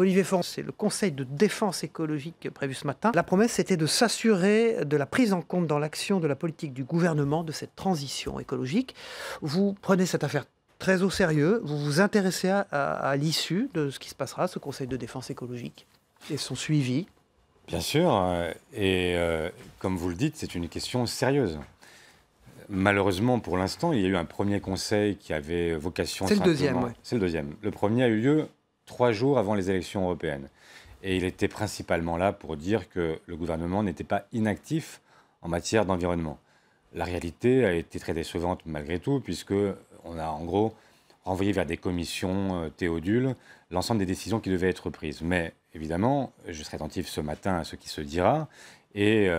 Olivier Faure, c'est le Conseil de défense écologique prévu ce matin. La promesse, c'était de s'assurer de la prise en compte dans l'action de la politique du gouvernement de cette transition écologique. Vous prenez cette affaire très au sérieux, vous vous intéressez à l'issue de ce qui se passera, ce Conseil de défense écologique et son suivi. Bien sûr, comme vous le dites, c'est une question sérieuse. Malheureusement, pour l'instant, il y a eu un premier conseil qui avait vocation... C'est le deuxième, oui. C'est le deuxième. Le premier a eu lieu 3 jours avant les élections européennes. Et il était principalement là pour dire que le gouvernement n'était pas inactif en matière d'environnement. La réalité a été très décevante malgré tout, puisqu'on a en gros renvoyé vers des commissions théodules l'ensemble des décisions qui devaient être prises. Mais évidemment, je serai attentif ce matin à ce qui se dira et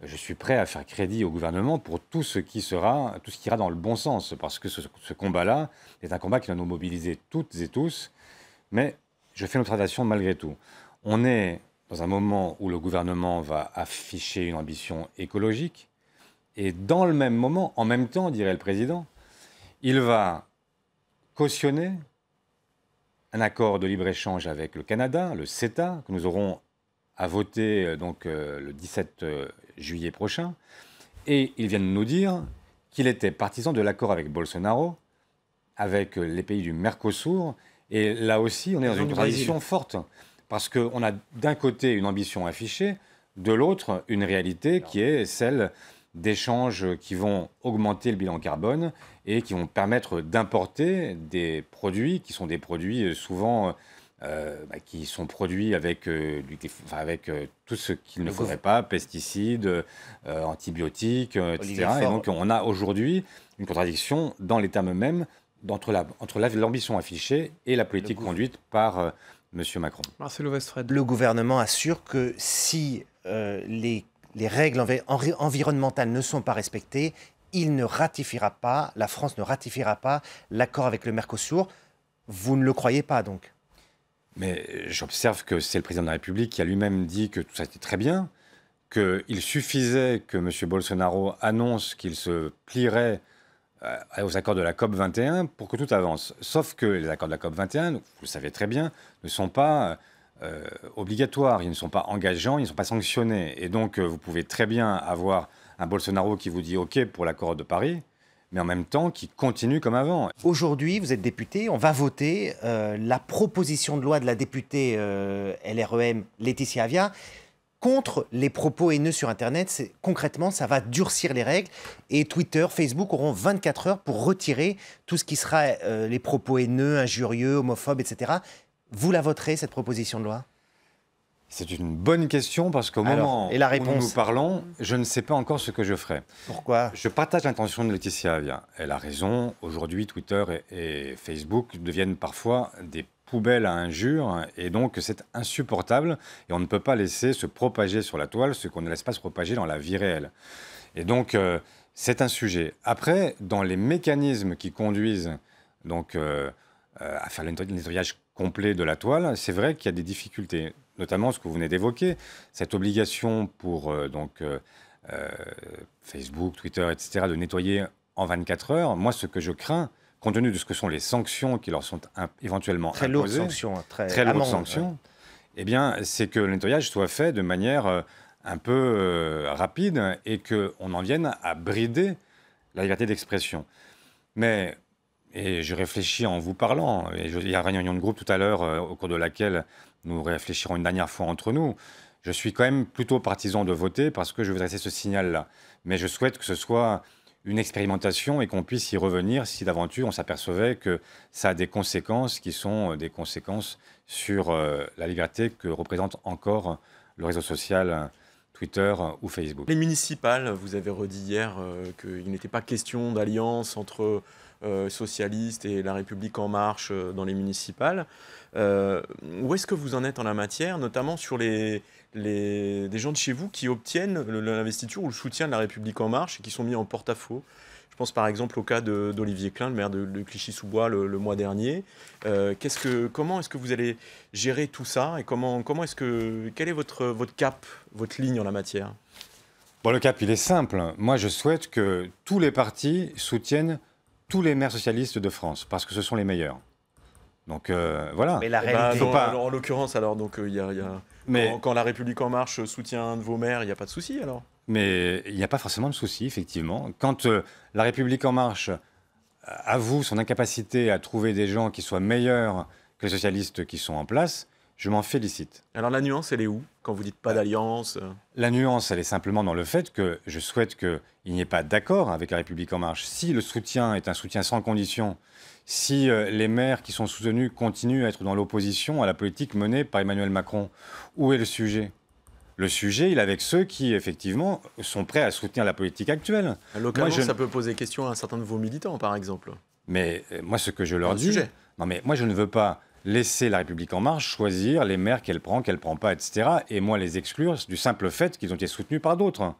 je suis prêt à faire crédit au gouvernement pour tout ce qui ira dans le bon sens, parce que ce combat-là est un combat qui va nous mobiliser toutes et tous, mais je fais une observation malgré tout. On est dans un moment où le gouvernement va afficher une ambition écologique, et dans le même moment, en même temps, dirait le président, il va cautionner un accord de libre-échange avec le Canada, le CETA, que nous aurons à voter le 17 juillet prochain. Et il vient de nous dire qu'il était partisan de l'accord avec Bolsonaro, avec les pays du Mercosur. Et là aussi, on est dans une contradiction forte. Parce qu'on a d'un côté une ambition affichée, de l'autre une réalité qui est celle d'échanges qui vont augmenter le bilan carbone et qui vont permettre d'importer des produits qui sont des produits souvent qui sont produits avec, tout ce qu'il ne faudrait pas, pesticides, antibiotiques, etc. Et donc on a aujourd'hui une contradiction dans l'État même entre l'ambition affichée et la politique conduite par M. Macron. Marcelo Westphred. Le gouvernement assure que si les règles environnementales ne sont pas respectées, la France ne ratifiera pas l'accord avec le Mercosur. Vous ne le croyez pas donc? Mais j'observe que c'est le président de la République qui a lui-même dit que tout ça était très bien, qu'il suffisait que M. Bolsonaro annonce qu'il se plierait aux accords de la COP21 pour que tout avance. Sauf que les accords de la COP21, vous le savez très bien, ne sont pas obligatoires, ils ne sont pas engageants, ils ne sont pas sanctionnés. Et donc, vous pouvez très bien avoir un Bolsonaro qui vous dit OK pour l'accord de Paris, mais en même temps qui continue comme avant. Aujourd'hui, vous êtes député, on va voter la proposition de loi de la députée LREM Laetitia Avia contre les propos haineux sur Internet. Concrètement, ça va durcir les règles et Twitter, Facebook auront 24 heures pour retirer tout ce qui sera les propos haineux, injurieux, homophobes, etc. Vous la voterez, cette proposition de loi ? C'est une bonne question parce qu'au moment où nous parlons, je ne sais pas encore ce que je ferai. Pourquoi ? Je partage l'intention de Laetitia Avia. Elle a raison. Aujourd'hui, Twitter et Facebook deviennent parfois des poubelles à injures et donc c'est insupportable et on ne peut pas laisser se propager sur la toile ce qu'on ne laisse pas se propager dans la vie réelle. Et donc, c'est un sujet. Après, dans les mécanismes qui conduisent à faire le nettoyage complet de la toile, c'est vrai qu'il y a des difficultés. Notamment ce que vous venez d'évoquer, cette obligation pour Facebook, Twitter, etc., de nettoyer en 24 heures. Moi, ce que je crains, compte tenu de ce que sont les sanctions qui leur sont éventuellement imposées, très lourdes sanctions, eh bien, c'est que le nettoyage soit fait de manière un peu rapide et qu'on en vienne à brider la liberté d'expression. Mais, et je réfléchis en vous parlant, et il y a une réunion de groupe tout à l'heure au cours de laquelle nous réfléchirons une dernière fois entre nous. Je suis quand même plutôt partisan de voter parce que je veux laisser ce signal-là. Mais je souhaite que ce soit une expérimentation et qu'on puisse y revenir si d'aventure on s'apercevait que ça a des conséquences qui sont des conséquences sur la liberté que représente encore le réseau social Twitter ou Facebook. Les municipales, vous avez redit hier qu'il n'était pas question d'alliance entre socialistes et La République En Marche dans les municipales. Où est-ce que vous en êtes en la matière, notamment sur des gens de chez vous qui obtiennent l'investiture ou le soutien de La République En Marche et qui sont mis en porte-à-faux? Je pense par exemple au cas d'Olivier Klein, le maire de Clichy-sous-Bois le mois dernier. Comment est-ce que vous allez gérer tout ça et quel est votre cap, votre ligne en la matière? Bon, le cap, il est simple. Moi, je souhaite que tous les partis soutiennent tous les maires socialistes de France, parce que ce sont les meilleurs. Donc voilà. Mais la réalité... alors, en l'occurrence, alors, donc, Mais- quand La République En Marche soutient un de vos maires, il n'y a pas de souci alors? Mais il n'y a pas forcément de souci, effectivement. Quand La République En Marche avoue son incapacité à trouver des gens qui soient meilleurs que les socialistes qui sont en place, je m'en félicite. Alors la nuance, elle est où quand vous dites pas d'alliance? La nuance, elle est simplement dans le fait que je souhaite qu'il n'y ait pas d'accord avec La République En Marche. Si le soutien est un soutien sans condition, si les maires qui sont soutenus continuent à être dans l'opposition à la politique menée par Emmanuel Macron, où est le sujet ? Le sujet, il est avec ceux qui, effectivement, sont prêts à soutenir la politique actuelle. Localement, Moi, ça peut poser question à un certain de vos militants, par exemple. Mais moi, ce que je leur Un dis... sujet. Non, mais moi, je ne veux pas laisser La République En Marche choisir les maires qu'elle prend pas, etc. Et moi, les exclure du simple fait qu'ils ont été soutenus par d'autres.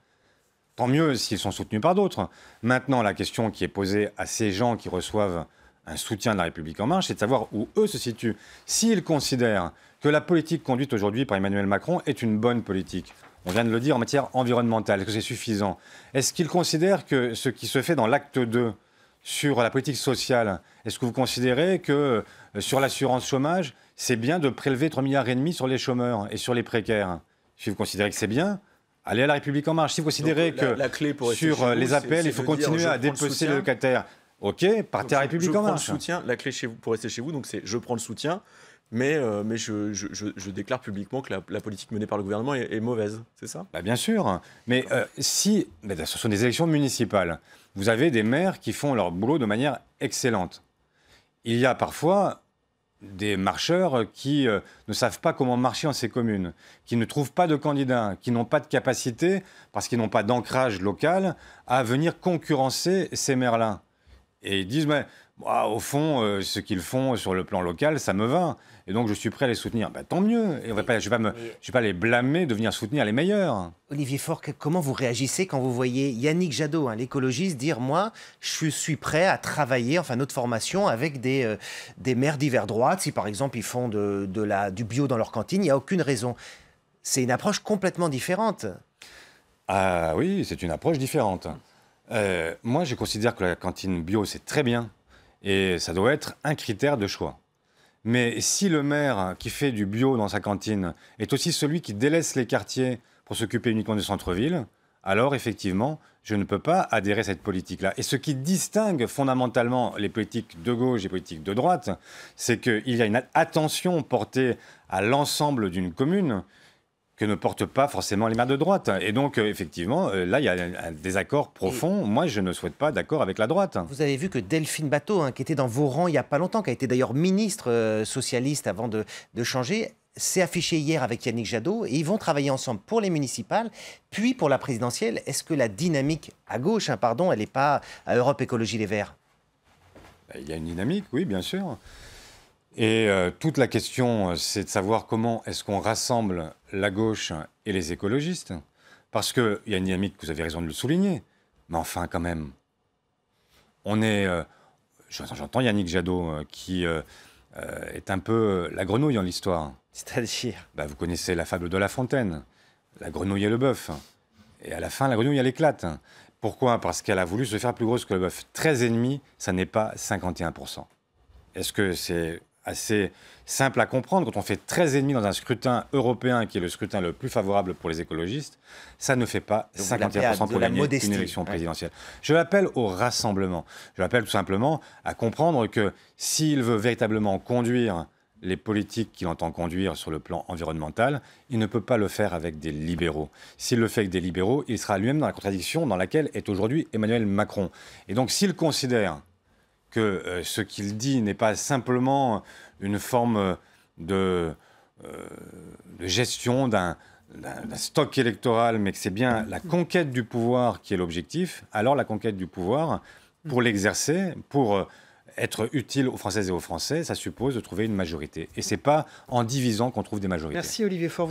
Tant mieux s'ils sont soutenus par d'autres. Maintenant, la question qui est posée à ces gens qui reçoivent un soutien de La République En Marche, c'est de savoir où eux se situent. S'ils considèrent que la politique conduite aujourd'hui par Emmanuel Macron est une bonne politique, on vient de le dire en matière environnementale, est-ce que c'est suffisant? Est-ce qu'ils considèrent que ce qui se fait dans l'acte 2 sur la politique sociale, est-ce que vous considérez que sur l'assurance chômage, c'est bien de prélever 3,5 milliards sur les chômeurs et sur les précaires? Si vous considérez que c'est bien, allez à La République En Marche. Si vous considérez Donc, que la clé pour rester chez sur les vous, appels, c'est il faut de dire, continuer je à prends le dépecer soutien. les locataires. Ok, partez à La République je En prends le Marche. soutien, la clé pour rester chez vous, donc c'est je prends le soutien, mais je déclare publiquement que la politique menée par le gouvernement est mauvaise, c'est ça? Bah, bien sûr, mais ce sont des élections municipales. Vous avez des maires qui font leur boulot de manière excellente. Il y a parfois des marcheurs qui ne savent pas comment marcher dans ces communes, qui ne trouvent pas de candidats, qui n'ont pas de capacité, parce qu'ils n'ont pas d'ancrage local, à venir concurrencer ces maires-là. Et ils disent, mais, au fond, ce qu'ils font sur le plan local, ça me va. Et donc, je suis prêt à les soutenir. Bah, tant mieux. Et je ne vais pas les blâmer de venir soutenir les meilleurs. Olivier Faure, comment vous réagissez quand vous voyez Yannick Jadot, l'écologiste, dire « Moi, je suis prêt à travailler, enfin notre formation, avec des maires d'hiver droite. Si par exemple ils font du bio dans leur cantine, il n'y a aucune raison. » C'est une approche complètement différente. Ah oui, c'est une approche différente. Moi, je considère que la cantine bio, c'est très bien. Et ça doit être un critère de choix. Mais si le maire qui fait du bio dans sa cantine est aussi celui qui délaisse les quartiers pour s'occuper uniquement du centre-ville, alors effectivement, je ne peux pas adhérer à cette politique-là. Et ce qui distingue fondamentalement les politiques de gauche et les politiques de droite, c'est qu'il y a une attention portée à l'ensemble d'une commune que ne portent pas forcément les maires de droite. Et donc, effectivement, là, il y a un désaccord profond. Moi, je ne souhaite pas d'accord avec la droite. Vous avez vu que Delphine Batho, qui était dans vos rangs il n'y a pas longtemps, qui a été d'ailleurs ministre socialiste avant de changer, s'est affichée hier avec Yannick Jadot et ils vont travailler ensemble pour les municipales, puis pour la présidentielle. Est-ce que la dynamique à gauche, elle n'est pas à Europe Écologie Les Verts? Il y a une dynamique, oui, bien sûr. Et toute la question, c'est de savoir comment est-ce qu'on rassemble la gauche et les écologistes. Parce qu'il y a une dynamique, vous avez raison de le souligner, mais enfin, quand même, on est... J'entends Yannick Jadot, qui est un peu la grenouille en l'histoire. C'est-à-dire Vous connaissez la fable de La Fontaine, la grenouille et le bœuf. Et à la fin, la grenouille, elle éclate. Pourquoi? Parce qu'elle a voulu se faire plus grosse que le bœuf. 13,5, ça n'est pas 51%. Est-ce que c'est assez simple à comprendre? Quand on fait 13,5 dans un scrutin européen, qui est le scrutin le plus favorable pour les écologistes, ça ne fait pas 51% pour gagner une élection présidentielle. Je l'appelle au rassemblement. Je l'appelle tout simplement à comprendre que s'il veut véritablement conduire les politiques qu'il entend conduire sur le plan environnemental, il ne peut pas le faire avec des libéraux. S'il le fait avec des libéraux, il sera lui-même dans la contradiction dans laquelle est aujourd'hui Emmanuel Macron. Et donc s'il considère que ce qu'il dit n'est pas simplement une forme de gestion d'un stock électoral, mais que c'est bien la conquête du pouvoir qui est l'objectif, alors la conquête du pouvoir, pour l'exercer, pour être utile aux Françaises et aux Français, ça suppose de trouver une majorité. Et ce n'est pas en divisant qu'on trouve des majorités. Merci Olivier Faure.